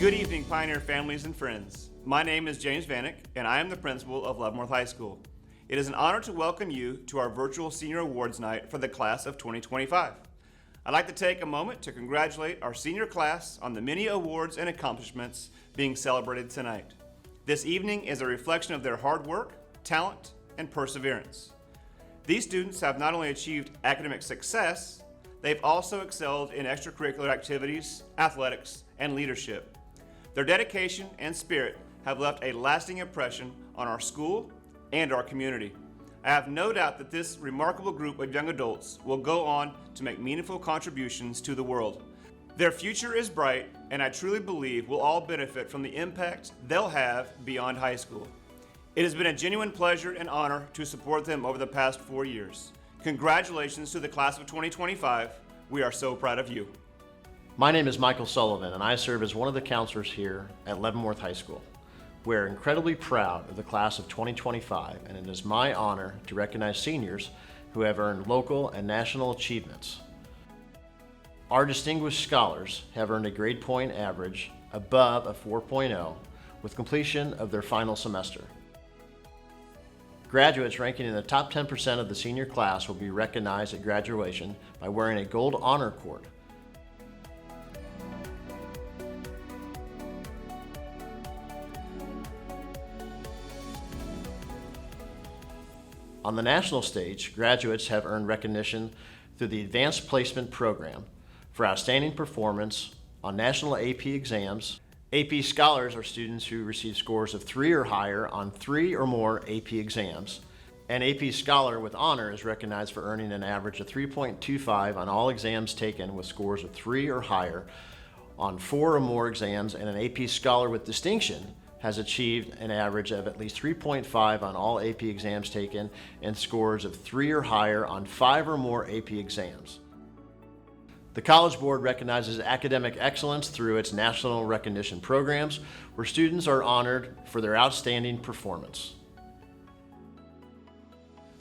Good evening, Pioneer families and friends. My name is James Vanek, and I am the principal of Leavenworth High School. It is an honor to welcome you to our virtual Senior Awards Night for the class of 2025. I'd like to take a moment to congratulate our senior class on the many awards and accomplishments being celebrated tonight. This evening is a reflection of their hard work, talent, and perseverance. These students have not only achieved academic success, they've also excelled in extracurricular activities, athletics, and leadership. Their dedication and spirit have left a lasting impression on our school and our community. I have no doubt that this remarkable group of young adults will go on to make meaningful contributions to the world. Their future is bright, and I truly believe we'll all benefit from the impact they'll have beyond high school. It has been a genuine pleasure and honor to support them over the past 4 years. Congratulations to the class of 2025. We are so proud of you. My name is Michael Sullivan, and I serve as one of the counselors here at Leavenworth High School. We're incredibly proud of the class of 2025, and it is my honor to recognize seniors who have earned local and national achievements. Our distinguished scholars have earned a grade point average above a 4.0 with completion of their final semester. Graduates ranking in the top 10% of the senior class will be recognized at graduation by wearing a gold honor cord. On the national stage, graduates have earned recognition through the Advanced Placement Program for outstanding performance on national AP exams. AP scholars are students who receive scores of 3 or higher on 3 or more AP exams. An AP scholar with honor is recognized for earning an average of 3.25 on all exams taken with scores of 3 or higher on 4 or more exams, and an AP scholar with distinction has achieved an average of at least 3.5 on all AP exams taken and scores of 3 or higher on 5 or more AP exams. The College Board recognizes academic excellence through its national recognition programs, where students are honored for their outstanding performance.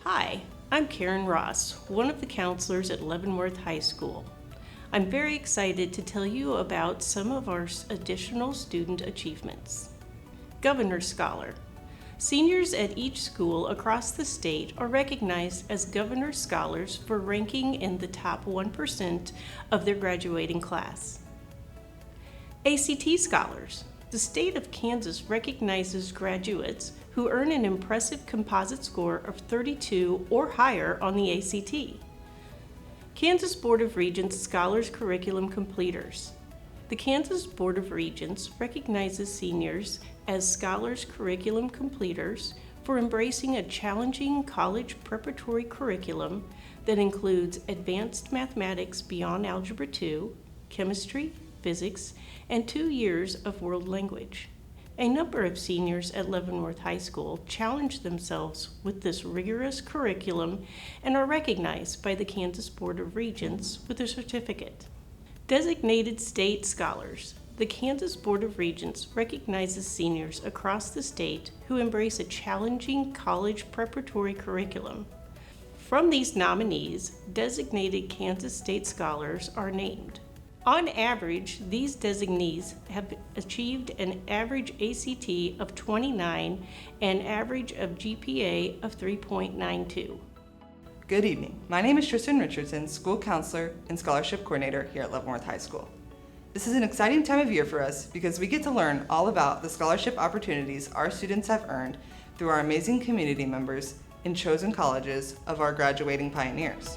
Hi, I'm Karen Ross, one of the counselors at Leavenworth High School. I'm very excited to tell you about some of our additional student achievements. Governor's Scholar. Seniors at each school across the state are recognized as Governor's Scholars for ranking in the top 1% of their graduating class. ACT Scholars. The state of Kansas recognizes graduates who earn an impressive composite score of 32 or higher on the ACT. Kansas Board of Regents Scholars Curriculum Completers. The Kansas Board of Regents recognizes seniors as Scholars Curriculum Completers for embracing a challenging college preparatory curriculum that includes advanced mathematics beyond Algebra 2, chemistry, physics, and 2 years of world language. A number of seniors at Leavenworth High School challenge themselves with this rigorous curriculum and are recognized by the Kansas Board of Regents with a certificate. Designated State Scholars. The Kansas Board of Regents recognizes seniors across the state who embrace a challenging college preparatory curriculum. From these nominees, designated Kansas State Scholars are named. On average, these designees have achieved an average ACT of 29 and average of GPA of 3.92. Good evening. My name is Tristan Richardson, school counselor and scholarship coordinator here at Leavenworth High School. This is an exciting time of year for us because we get to learn all about the scholarship opportunities our students have earned through our amazing community members in chosen colleges of our graduating pioneers.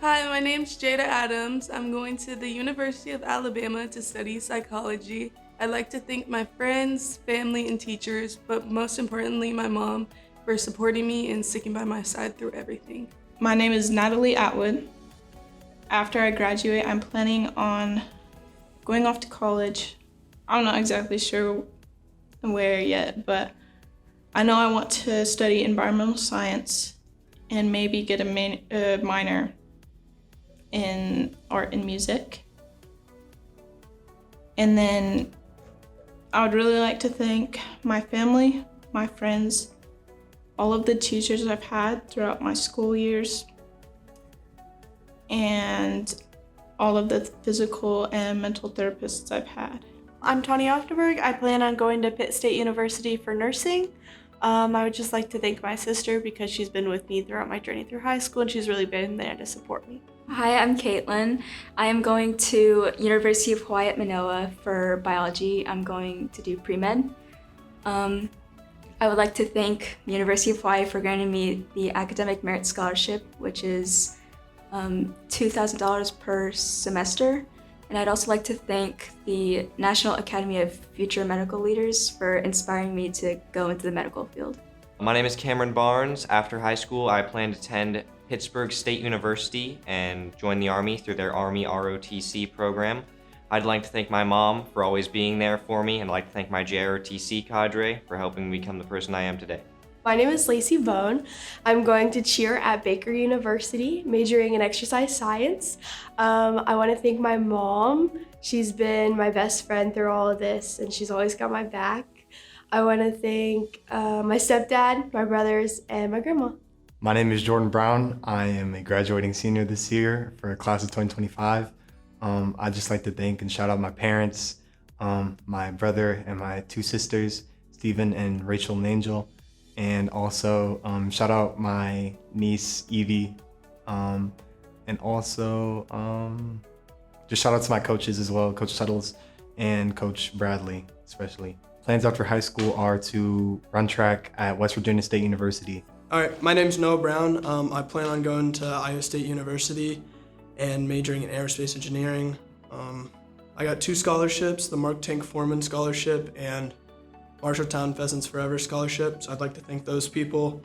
Hi, my name's Jada Adams. I'm going to the University of Alabama to study psychology. I'd like to thank my friends, family, and teachers, but most importantly, my mom, for supporting me and sticking by my side through everything. My name is Natalie Atwood. After I graduate, I'm planning on going off to college. I'm not exactly sure where yet, but I know I want to study environmental science and maybe get a minor in art and music. And then I would really like to thank my family, my friends, all of the teachers I've had throughout my school years, and all of the physical and mental therapists I've had. I'm Tawny Oftenberg. I plan on going to Pitt State University for nursing. I would just like to thank my sister because she's been with me throughout my journey through high school and she's really been there to support me. Hi, I'm Caitlin. I am going to University of Hawaii at Manoa for biology. I'm going to do pre-med. I would like to thank University of Hawaii for granting me the Academic Merit Scholarship, which is $2,000 per semester. And I'd also like to thank the National Academy of Future Medical Leaders for inspiring me to go into the medical field. My name is Cameron Barnes. After high school, I plan to attend Pittsburgh State University and join the Army through their Army ROTC program. I'd like to thank my mom for always being there for me, and I'd like to thank my JROTC cadre for helping me become the person I am today. My name is Lacey Bone. I'm going to cheer at Baker University, majoring in exercise science. I want to thank my mom. She's been my best friend through all of this, and she's always got my back. I want to thank my stepdad, my brothers, and my grandma. My name is Jordan Brown. I am a graduating senior this year for a class of 2025. I'd just like to thank and shout out my parents, my brother and my two sisters, Stephen and Rachel and Angel. And also shout out my niece, Evie. And also just shout out to my coaches as well, Coach Suttles and Coach Bradley, especially. Plans after high school are to run track at West Virginia State University. All right, my name's Noah Brown. I plan on going to Iowa State University and majoring in aerospace engineering. I got 2 scholarships, the Mark Tank Foreman Scholarship and Marshalltown Pheasants Forever Scholarship. So I'd like to thank those people.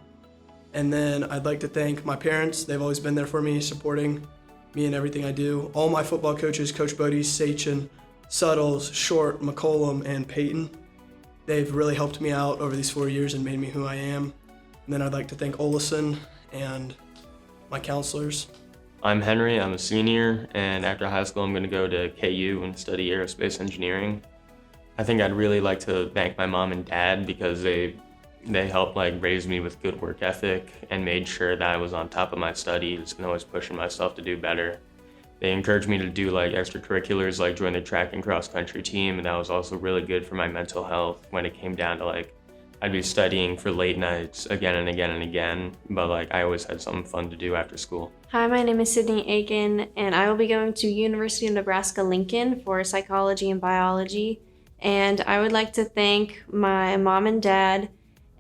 And then I'd like to thank my parents. They've always been there for me, supporting me in everything I do. All my football coaches, Coach Bodie, Sachin, Suttles, Short, McCollum, and Peyton. They've really helped me out over these 4 years and made me who I am. And then I'd like to thank Olison and my counselors. I'm Henry, I'm a senior, and after high school I'm going to go to KU and study aerospace engineering. I think I'd really like to thank my mom and dad because they helped raise me with good work ethic and made sure that I was on top of my studies and always pushing myself to do better. They encouraged me to do extracurriculars like join the track and cross country team, and that was also really good for my mental health when it came down to I'd be studying for late nights again and again and again, but I always had something fun to do after school. Hi, my name is Sydney Aiken, and I will be going to University of Nebraska-Lincoln for psychology and biology. And I would like to thank my mom and dad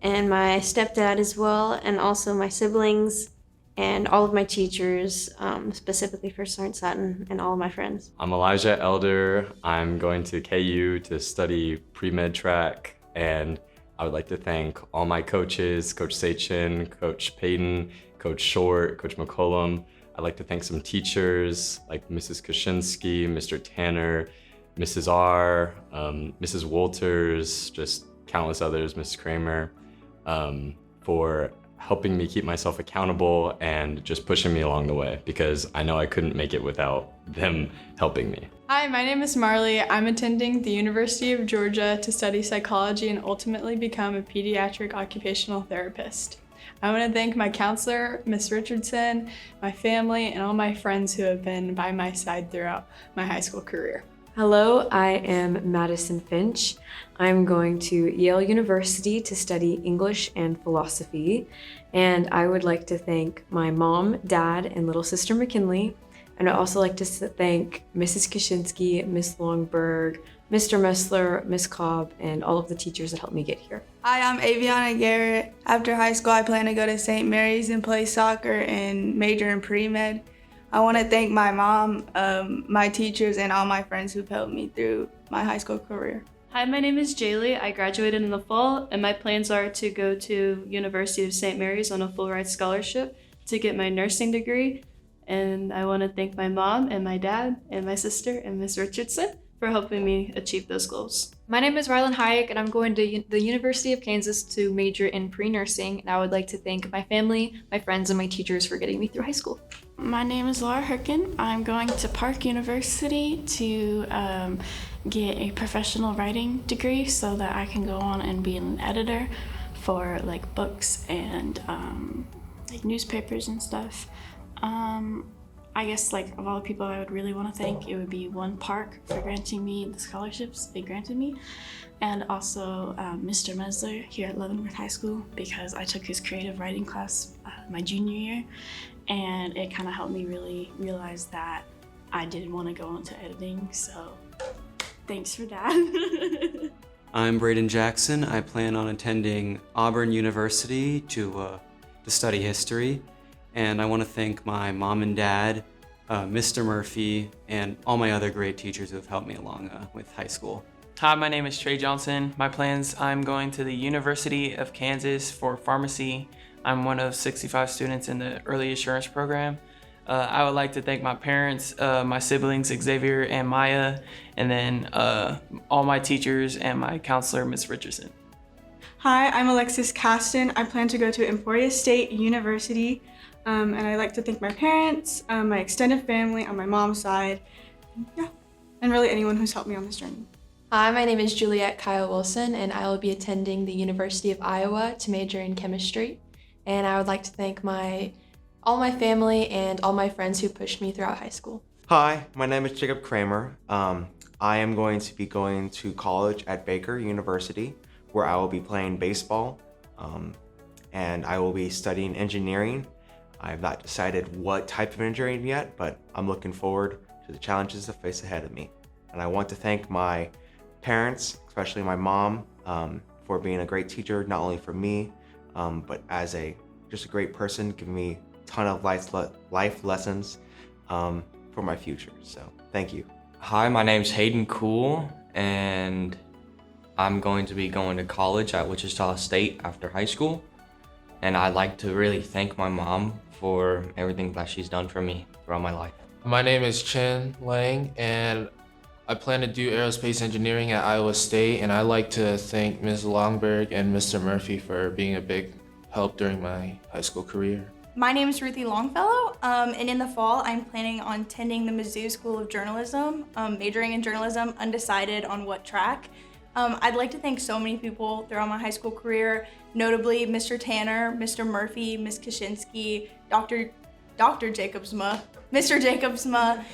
and my stepdad as well, and also my siblings and all of my teachers, specifically for Sergeant Sutton and all of my friends. I'm Elijah Elder. I'm going to KU to study pre-med track, and I would like to thank all my coaches, Coach Sachin, Coach Payton, Coach Short, Coach McCollum. I'd like to thank some teachers like Mrs. Kaczynski, Mr. Tanner, Mrs. R, Mrs. Walters, just countless others, Mrs. Kramer, for helping me keep myself accountable and just pushing me along the way, because I know I couldn't make it without them helping me. Hi, my name is Marley. I'm attending the University of Georgia to study psychology and ultimately become a pediatric occupational therapist. I want to thank my counselor, Miss Richardson, my family, and all my friends who have been by my side throughout my high school career. Hello, I am Madison Finch. I'm going to Yale University to study English and philosophy, and I would like to thank my mom, dad, and little sister McKinley. And I'd also like to thank Mrs. Kaczynski, Miss Longberg, Mr. Messler, Miss Cobb, and all of the teachers that helped me get here. Hi, I'm Aviana Garrett. After high school, I plan to go to St. Mary's and play soccer and major in pre-med. I want to thank my mom, my teachers, and all my friends who've helped me through my high school career. Hi, my name is Jaylee. I graduated in the fall, and my plans are to go to University of St. Mary's on a full ride scholarship to get my nursing degree. And I want to thank my mom and my dad and my sister and Miss Richardson for helping me achieve those goals. My name is Rylan Hayek, and I'm going to the University of Kansas to major in pre-nursing. And I would like to thank my family, my friends, and my teachers for getting me through high school. My name is Laura Herkin. I'm going to Park University to get a professional writing degree so that I can go on and be an editor for like books and like newspapers and stuff. I guess like of all the people I would really want to thank, it would be one, Park, for granting me the scholarships they granted me, and also Mr. Mesler here at Leavenworth High School, because I took his creative writing class my junior year, and it kind of helped me really realize that I didn't want to go into editing, so thanks for that. I'm Braden Jackson. I plan on attending Auburn University to study history. And I want to thank my mom and dad, Mr. Murphy, and all my other great teachers who have helped me along with high school. Hi, my name is Trey Johnson. My plans, I'm going to the University of Kansas for pharmacy. I'm one of 65 students in the early assurance program. I would like to thank my parents, my siblings, Xavier and Maya, and then all my teachers and my counselor, Ms. Richardson. Hi, I'm Alexis Caston. I plan to go to Emporia State University, and I'd like to thank my parents, my extended family on my mom's side, and really anyone who's helped me on this journey. Hi, my name is Juliette Kyle Wilson, and I will be attending the University of Iowa to major in chemistry. And I would like to thank all my family and all my friends who pushed me throughout high school. Hi, my name is Jacob Kramer. I am going to be going to college at Baker University, where I will be playing baseball, and I will be studying engineering. I have not decided what type of engineering yet, but I'm looking forward to the challenges that face ahead of me. And I want to thank my parents, especially my mom, for being a great teacher, not only for me, but as just a great person, giving me a ton of life lessons for my future. So thank you. Hi, my name's Hayden Cool, and I'm going to be going to college at Wichita State after high school. And I'd like to really thank my mom for everything that she's done for me throughout my life. My name is Chen Lang, and I plan to do aerospace engineering at Iowa State, and I'd like to thank Ms. Longberg and Mr. Murphy for being a big help during my high school career. My name is Ruthie Longfellow, and in the fall, I'm planning on attending the Mizzou School of Journalism, majoring in journalism, undecided on what track. I'd like to thank so many people throughout my high school career, notably Mr. Tanner, Mr. Murphy, Ms. Kaczynski, Dr. Jacobsma, Mr. Jacobsma,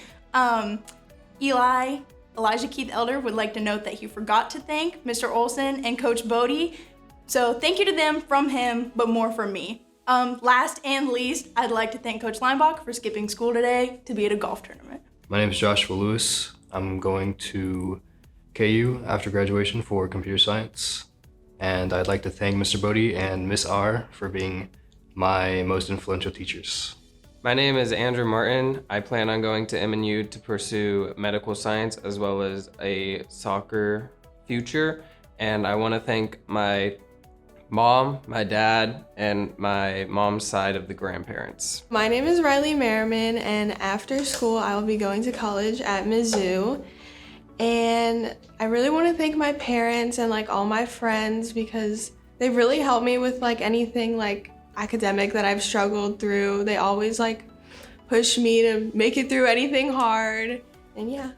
Elijah Keith Elder would like to note that he forgot to thank Mr. Olson and Coach Bodie. So thank you to them from him, but more from me. Last and least, I'd like to thank Coach Leinbach for skipping school today to be at a golf tournament. My name is Joshua Lewis. I'm going to KU after graduation for computer science. And I'd like to thank Mr. Bodie and Miss R for being my most influential teachers. My name is Andrew Martin. I plan on going to MNU to pursue medical science as well as a soccer future. And I want to thank my mom, my dad, and my mom's side of the grandparents. My name is Riley Merriman, and after school I will be going to college at Mizzou. And I really want to thank my parents and like all my friends because they've really helped me with like anything like academic that I've struggled through. They always like push me to make it through anything hard. And yeah.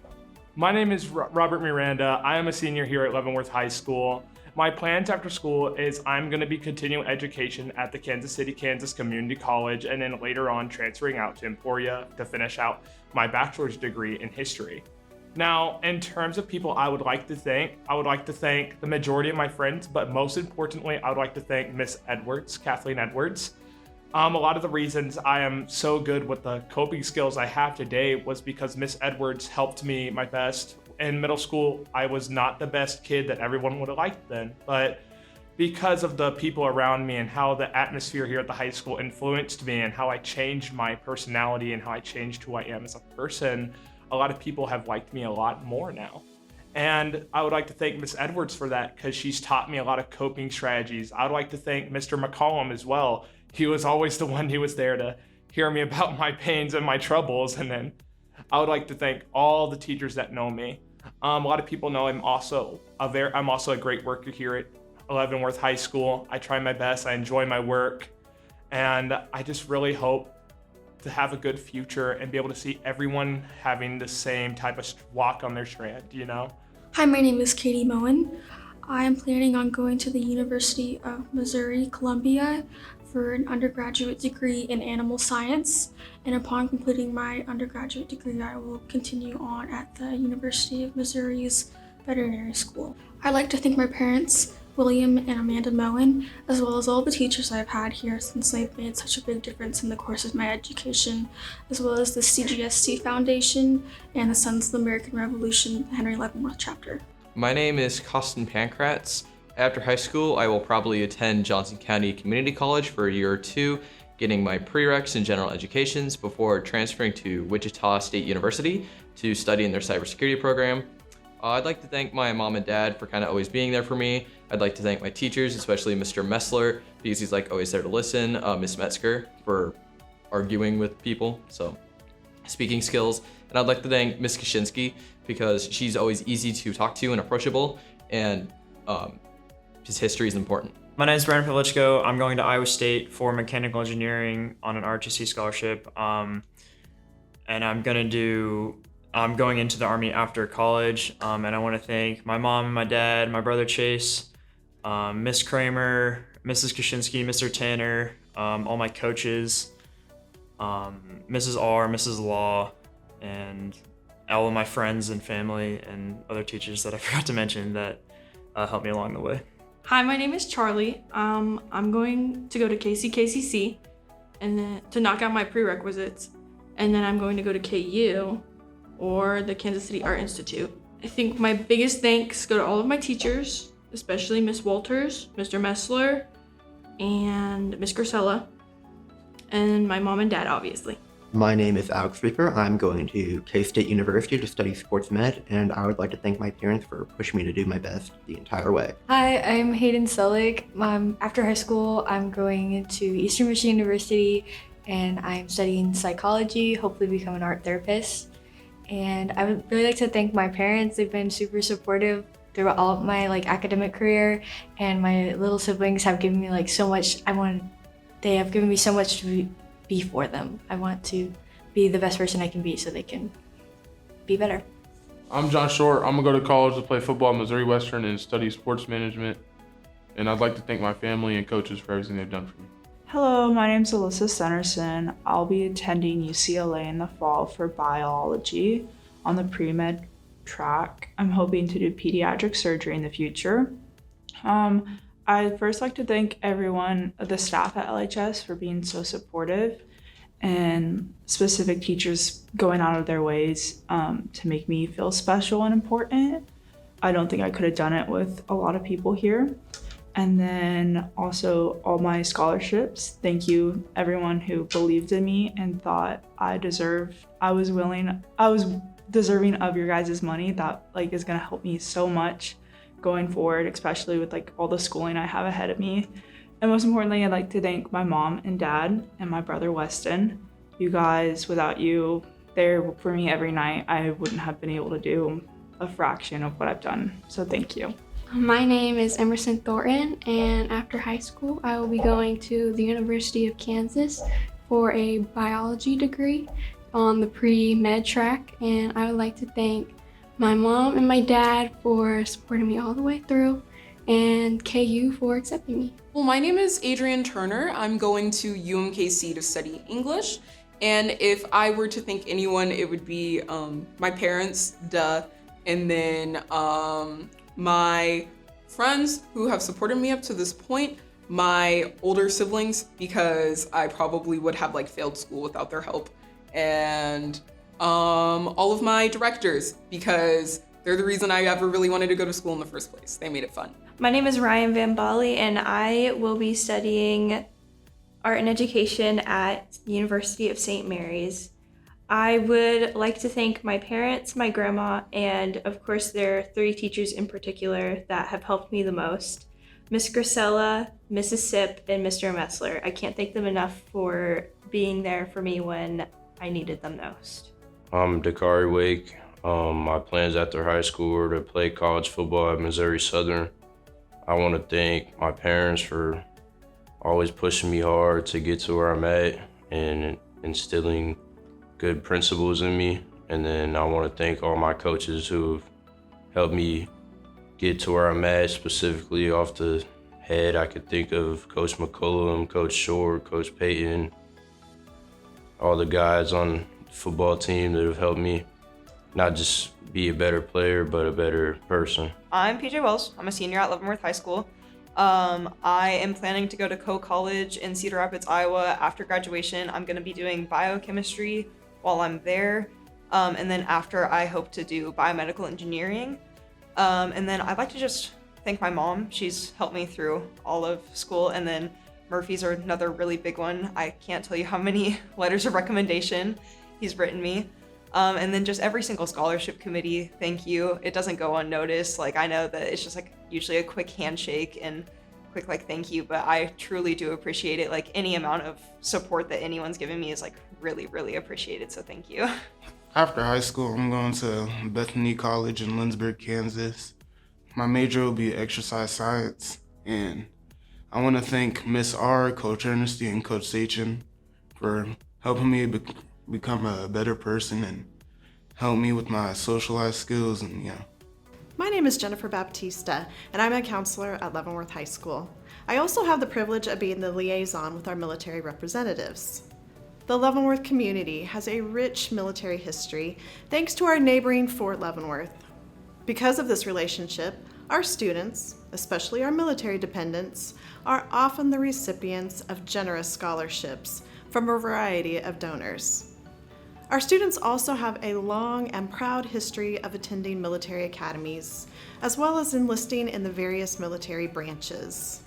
My name is Robert Miranda. I am a senior here at Leavenworth High School. My plans after school is I'm going to be continuing education at the Kansas City, Kansas Community College, and then later on transferring out to Emporia to finish out my bachelor's degree in history. Now, in terms of people I would like to thank the majority of my friends, but most importantly, I would like to thank Miss Edwards, Kathleen Edwards. A lot of the reasons I am so good with the coping skills I have today was because Miss Edwards helped me my best. In middle school, I was not the best kid that everyone would have liked then, but because of the people around me and how the atmosphere here at the high school influenced me and how I changed my personality and how I changed who I am as a person, a lot of people have liked me a lot more now. And I would like to thank Miss Edwards for that because she's taught me a lot of coping strategies. I would like to thank Mr. McCollum as well. He was always the one who was there to hear me about my pains and my troubles. And then I would like to thank all the teachers that know me. A lot of people know I'm also a great worker here at Leavenworth High School. I try my best. I enjoy my work, and I just really hope to have a good future and be able to see everyone having the same type of walk on their strand, you know? Hi, my name is Katie Moen. I am planning on going to the University of Missouri, Columbia for an undergraduate degree in animal science. And upon completing my undergraduate degree, I will continue on at the University of Missouri's veterinary school. I'd like to thank my parents, William and Amanda Moen, as well as all the teachers I've had here since they've made such a big difference in the course of my education, as well as the CGSC Foundation and the Sons of the American Revolution, the Henry Leavenworth chapter. My name is Costin Pankratz. After high school, I will probably attend Johnson County Community College for a year or two, getting my prereqs in general educations before transferring to Wichita State University to study in their cybersecurity program. I'd like to thank my mom and dad for kind of always being there for me. I'd like to thank my teachers, especially Mr. Messler, because he's like always there to listen, Miss Metzger for arguing with people, so speaking skills. And I'd like to thank Miss Kaczynski because she's always easy to talk to and approachable, and his history is important. My name is Brandon Pavlichko. I'm going to Iowa State for mechanical engineering on an ROTC scholarship, and I'm going into the Army after college, and I want to thank my mom and my dad, my brother Chase, Miss Kramer, Mrs. Kaczynski, Mr. Tanner, all my coaches, Mrs. R, Mrs. Law, and all of my friends and family and other teachers that I forgot to mention that helped me along the way. Hi, my name is Charlie. I'm going to go to KCKCC and then to knock out my prerequisites, and then I'm going to go to KU or the Kansas City Art Institute. I think my biggest thanks go to all of my teachers, especially Miss Walters, Mr. Messler, and Miss Grisella, and my mom and dad, obviously. My name is Alex Reaper. I'm going to K-State University to study sports med, and I would like to thank my parents for pushing me to do my best the entire way. Hi, I'm Hayden Selig. After high school, I'm going to Eastern Michigan University, and I'm studying psychology, hopefully become an art therapist. And I would really like to thank my parents. They've been super supportive throughout all of my academic career, and my little siblings have given me so much. They have given me so much to be for them. I want to be the best person I can be so they can be better. I'm John Short. I'm gonna go to college to play football at Missouri Western and study sports management. And I'd like to thank my family and coaches for everything they've done for me. Hello, my name's Alyssa Stennerson. I'll be attending UCLA in the fall for biology on the pre-med track. I'm hoping to do pediatric surgery in the future. I'd first like to thank everyone, the staff at LHS, for being so supportive, and specific teachers going out of their ways to make me feel special and important. I don't think I could have done it with a lot of people here. And then also all my scholarships. Thank you everyone who believed in me and thought I was deserving of your guys' money. That is gonna help me so much going forward, especially with all the schooling I have ahead of me. And most importantly, I'd like to thank my mom and dad and my brother Weston. You guys, without you there for me every night, I wouldn't have been able to do a fraction of what I've done. So thank you. My name is Emerson Thornton, and after high school, I will be going to the University of Kansas for a biology degree on the pre-med track. And I would like to thank my mom and my dad for supporting me all the way through, and KU for accepting me. Well, my name is Adrienne Turner. I'm going to UMKC to study English. And if I were to thank anyone, it would be my parents, and then my friends who have supported me up to this point, my older siblings, because I probably would have failed school without their help, and all of my directors, because they're the reason I ever really wanted to go to school in the first place. They made it fun. My name is Ryan Van Bali, and I will be studying art and education at University of St. Mary's. I would like to thank my parents, my grandma, and of course there are 3 teachers in particular that have helped me the most. Miss Grisella, Mrs. Sipp, and Mr. Messler. I can't thank them enough for being there for me when I needed them most. I'm Dakari Wake. My plans after high school are to play college football at Missouri Southern. I want to thank my parents for always pushing me hard to get to where I'm at and instilling good principles in me. And then I want to thank all my coaches who have helped me get to where I'm at. Specifically off the head, I could think of Coach McCullum, Coach Short, Coach Payton, all the guys on the football team that have helped me not just be a better player, but a better person. I'm PJ Wells. I'm a senior at Leavenworth High School. I am planning to go to Coe College in Cedar Rapids, Iowa. After graduation, I'm going to be doing biochemistry while I'm there. And then after, I hope to do biomedical engineering. And then I'd like to just thank my mom. She's helped me through all of school. And then Murphy's are another really big one. I can't tell you how many letters of recommendation he's written me. And then just every single scholarship committee, thank you. It doesn't go unnoticed. Like, I know that it's just like usually a quick handshake and quick like thank you, but I truly do appreciate it. Like, any amount of support that anyone's given me is like really, really appreciated. So thank you. After high school, I'm going to Bethany College in Lindsborg, Kansas. My major will be exercise science, and I want to thank Miss R, Coach Ernesty, and Coach Sachin for helping me become a better person and help me with my socialized skills and yeah. My name is Jennifer Baptista, and I'm a counselor at Leavenworth High School. I also have the privilege of being the liaison with our military representatives. The Leavenworth community has a rich military history thanks to our neighboring Fort Leavenworth. Because of this relationship, our students, especially our military dependents, are often the recipients of generous scholarships from a variety of donors. Our students also have a long and proud history of attending military academies, as well as enlisting in the various military branches.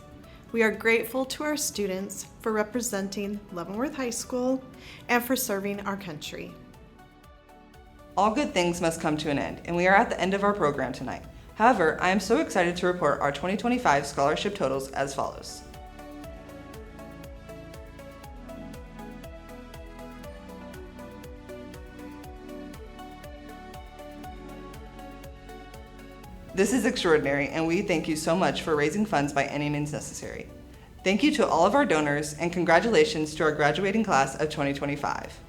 We are grateful to our students for representing Leavenworth High School and for serving our country. All good things must come to an end, and we are at the end of our program tonight. However, I am so excited to report our 2025 scholarship totals as follows. This is extraordinary, and we thank you so much for raising funds by any means necessary. Thank you to all of our donors, and congratulations to our graduating class of 2025.